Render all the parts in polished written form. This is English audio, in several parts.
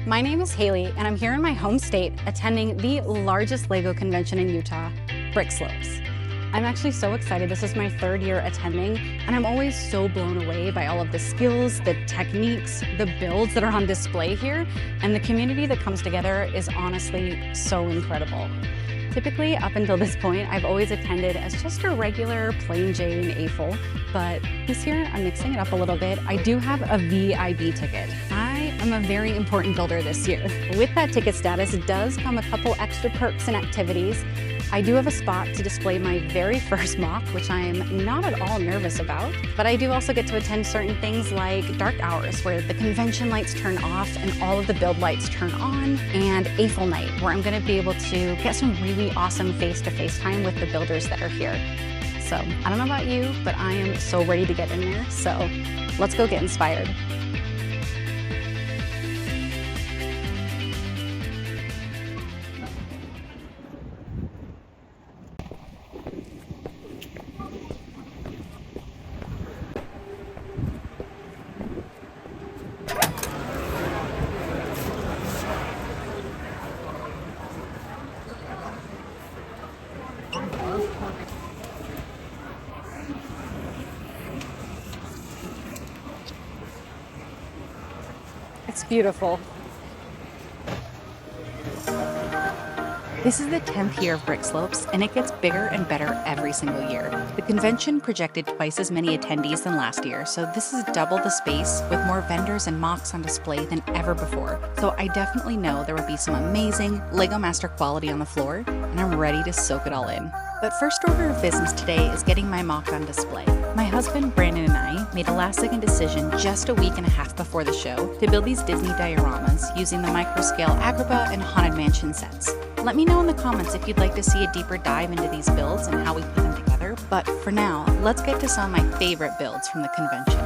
My name is Haley, and I'm here in my home state attending the largest LEGO convention in Utah, Brickslopes. I'm actually so excited. This is my third year attending, and I'm always so blown away by all of the skills, the techniques, the builds that are on display here, and the community that comes together is honestly so incredible. Typically, up until this point, I've always attended as just a regular plain Jane AFL, but this year I'm mixing it up a little bit. I do have a VIB ticket. I am a very important builder this year. With that ticket status does come a couple extra perks and activities. I do have a spot to display my very first mock, which I am not at all nervous about, but I do also get to attend certain things like dark hours, where the convention lights turn off and all of the build lights turn on, and AFL night, where I'm gonna be able to get some really awesome face-to-face time with the builders that are here. So I don't know about you, but I am so ready to get in there, so let's go get inspired. It's beautiful. This is the 10th year of Brickslopes, and it gets bigger and better every single year. The convention projected twice as many attendees than last year, so this is double the space with more vendors and mocks on display than ever before. So I definitely know there will be some amazing LEGO Master quality on the floor, and I'm ready to soak it all in. But first order of business today is getting my mock on display. My husband Brandon and I made a last-second decision just a week and a half before the show to build these Disney dioramas using the microscale Agrabah and Haunted Mansion sets. Let me know in the comments if you'd like to see a deeper dive into these builds and how we put them together, but for now, let's get to some of my favorite builds from the convention.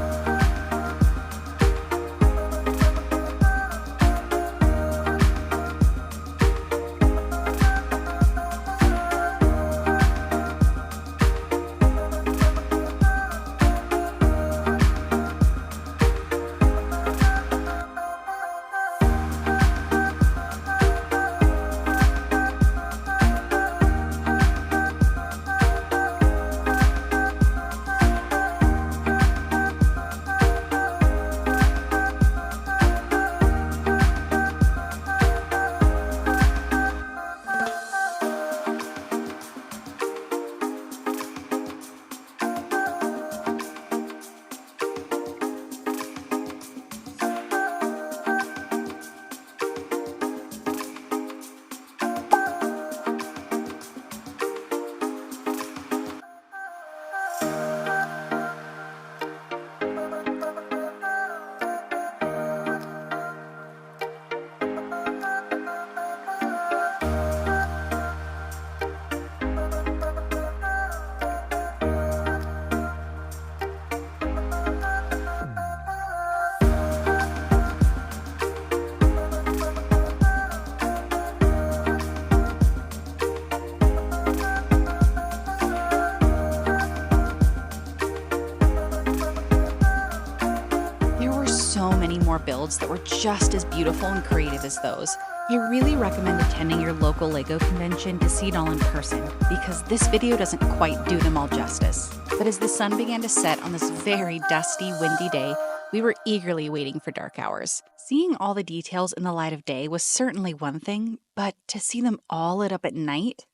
So many more builds that were just as beautiful and creative as those. I really recommend attending your local LEGO convention to see it all in person, because this video doesn't quite do them all justice. But as the sun began to set on this very dusty, windy day, we were eagerly waiting for dark hours. Seeing all the details in the light of day was certainly one thing, but to see them all lit up at night,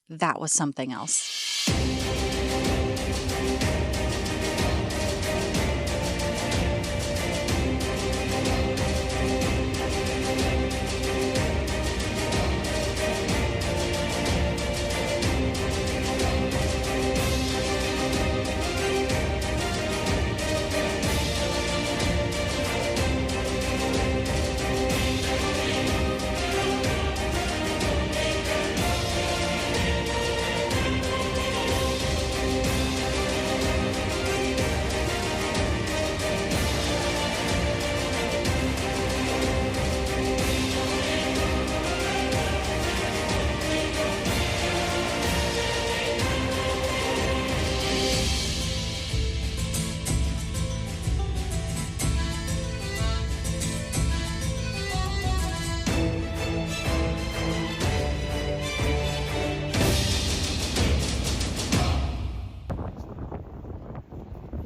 that was something else.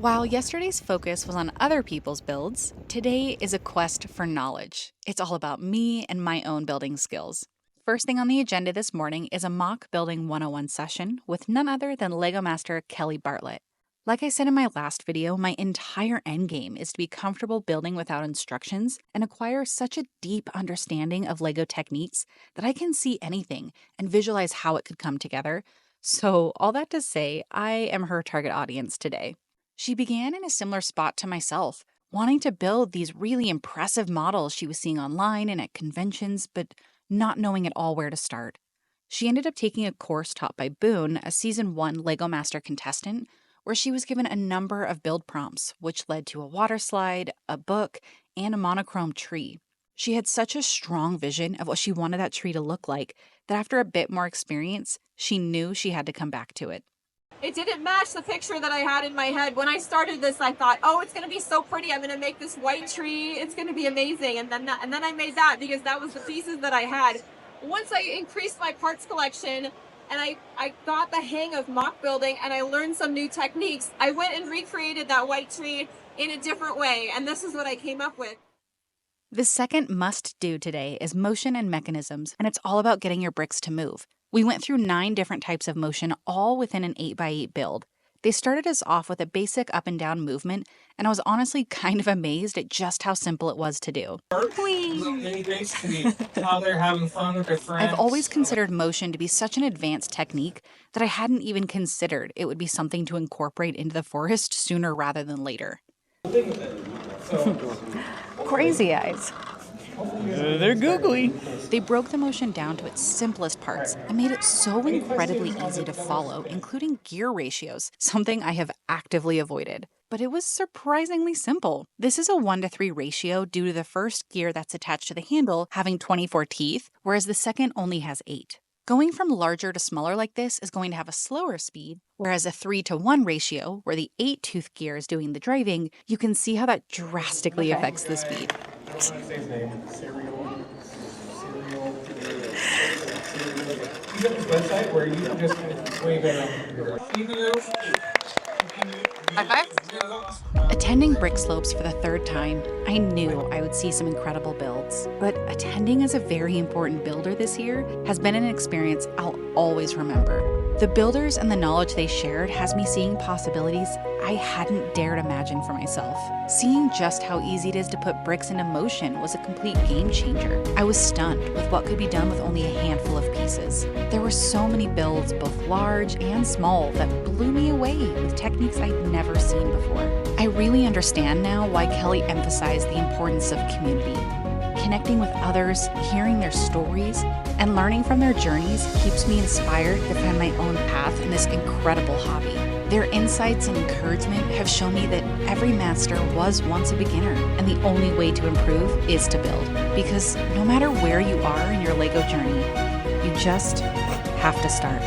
While yesterday's focus was on other people's builds, today is a quest for knowledge. It's all about me and my own building skills. First thing on the agenda this morning is a mock building 101 session with none other than Lego master Kelly Bartlett. Like I said in my last video, my entire endgame is to be comfortable building without instructions and acquire such a deep understanding of Lego techniques that I can see anything and visualize how it could come together. So all that to say, I am her target audience today. She began in a similar spot to myself, wanting to build these really impressive models she was seeing online and at conventions, but not knowing at all where to start. She ended up taking a course taught by Boone, a Season 1 Lego Master contestant, where she was given a number of build prompts, which led to a water slide, a book, and a monochrome tree. She had such a strong vision of what she wanted that tree to look like that after a bit more experience, she knew she had to come back to it. It didn't match the picture that I had in my head. When I started this, I thought, oh, it's going to be so pretty. I'm going to make this white tree. It's going to be amazing. And then I made that because that was the pieces that I had. Once I increased my parts collection and I got the hang of mock building and I learned some new techniques, I went and recreated that white tree in a different way. And this is what I came up with. The second must-do today is motion and mechanisms, and it's all about getting your bricks to move. We went through 9 different types of motion, all within an 8x8 build. They started us off with a basic up and down movement, and I was honestly kind of amazed at just how simple it was to do. How they're having fun with their friends. I've always considered motion to be such an advanced technique that I hadn't even considered it would be something to incorporate into the forest sooner rather than later. Crazy eyes. They're googly. They broke the motion down to its simplest parts and made it so incredibly easy to follow, including gear ratios, something I have actively avoided. But it was surprisingly simple. This is a 1:3 ratio due to the first gear that's attached to the handle having 24 teeth, whereas the second only has 8. Going from larger to smaller like this is going to have a slower speed, whereas a 3:1 ratio, where the 8-tooth gear is doing the driving, you can see how that drastically affects the speed. You got this website where you can just wave it High five. Attending Brickslopes for the 3rd time, I knew I would see some incredible builds. But attending as a very important builder this year has been an experience I'll always remember. The builders and the knowledge they shared has me seeing possibilities I hadn't dared imagine for myself. Seeing just how easy it is to put bricks into motion was a complete game changer. I was stunned with what could be done with only a handful of pieces. There were so many builds, both large and small, that blew me away with techniques I'd never seen before. I really understand now why Kelly emphasized the importance of community. Connecting with others, hearing their stories, and learning from their journeys keeps me inspired to find my own path in this incredible hobby. Their insights and encouragement have shown me that every master was once a beginner, and the only way to improve is to build. Because no matter where you are in your Lego journey, you just have to start.